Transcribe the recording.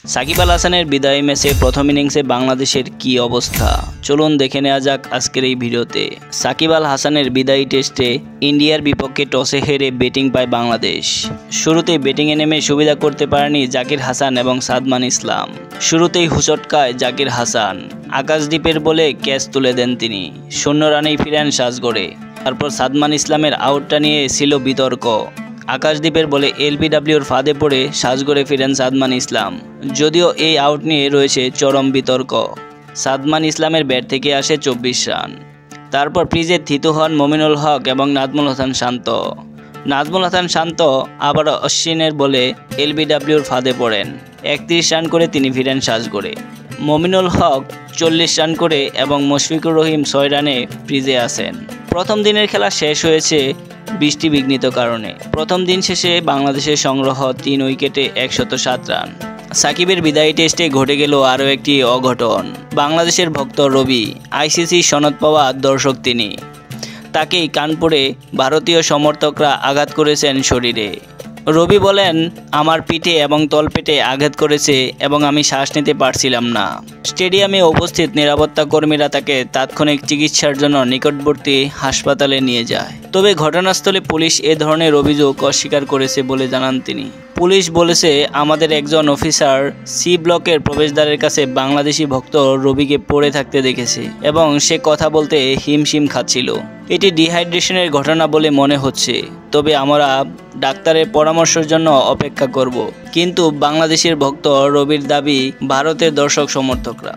সাকিব আল হাসানের বিদায়ী ম্যাচে প্রথম ইনিংসে বাংলাদেশের কি অবস্থা, চলুন দেখে নেওয়া যাক আজকের এই ভিডিওতে। সাকিব আল হাসানের বিদায়ী টেস্টে ইন্ডিয়ার বিপক্ষে টসে হেরে ব্যাটিং পায় বাংলাদেশ। শুরুতেই ব্যাটিংয়ে নেমে সুবিধা করতে পারেনি জাকির হাসান এবং সাদমান ইসলাম। শুরুতেই হুচটকায় জাকির হাসান, আকাশদ্বীপের বলে ক্যাচ তুলে দেন তিনি, 0 রানেই ফিরেন সাজগড়ে। তারপর সাদমান ইসলামের আউটটা নিয়ে ছিল বিতর্ক। আকাশদ্বীপের বলে এলবিডব্লিউর ফাঁদে পড়ে সাজগড়ে ফিরেন সাদমান ইসলাম, যদিও এই আউট নিয়ে রয়েছে চরম বিতর্ক। সাদমান ইসলামের ব্যাট থেকে আসে 24 রান। তারপর ক্রিজে থিতু হন মমিনুল হক এবং নাজমুল হাসান শান্ত। নাজমুল হাসান শান্ত আবারও অশ্বিনের বলে এলবিডব্লিউর ফাঁদে পড়েন, 31 রান করে তিনি ফিরেন সাজগড়ে। মমিনুল হক 40 রান করে এবং মুশফিকুর রহিম 6 রানে ক্রিজে আসেন। প্রথম দিনের খেলা শেষ হয়েছে বৃষ্টি বিঘ্নিত কারণে। প্রথম দিন শেষে বাংলাদেশের সংগ্রহ 3 উইকেটে 107 রান। সাকিবের বিদায়ী টেস্টে ঘটে গেল আরও একটি অঘটন। বাংলাদেশের ভক্ত রবি, আইসিসি সনদ পাওয়া দর্শক তিনি, তাকেই কানপুরে ভারতীয় সমর্থকরা আঘাত করেছেন শরীরে। রবি বলেন, আমার পিঠে এবং তলপেটে আঘাত করেছে এবং আমি শ্বাস নিতে পারছিলাম না। স্টেডিয়ামে উপস্থিত নিরাপত্তা কর্মীরা তাকে তাৎক্ষণিক চিকিৎসার জন্য নিকটবর্তী হাসপাতালে নিয়ে যায়। তবে ঘটনাস্থলে পুলিশ এ ধরনের অভিযোগ অস্বীকার করেছে বলে জানান তিনি। পুলিশ বলেছে, আমাদের একজন অফিসার সি ব্লকের প্রবেশদ্বারের কাছে বাংলাদেশি ভক্ত রবিকে পড়ে থাকতে দেখেছে এবং সে কথা বলতে হিমশিম খাচ্ছিল। এটি ডিহাইড্রেশনের ঘটনা বলে মনে হচ্ছে, তবে আমরা ডাক্তারের পরামর্শের জন্য অপেক্ষা করব। কিন্তু বাংলাদেশের ভক্ত রবির দাবি ভারতের দর্শক সমর্থকরা।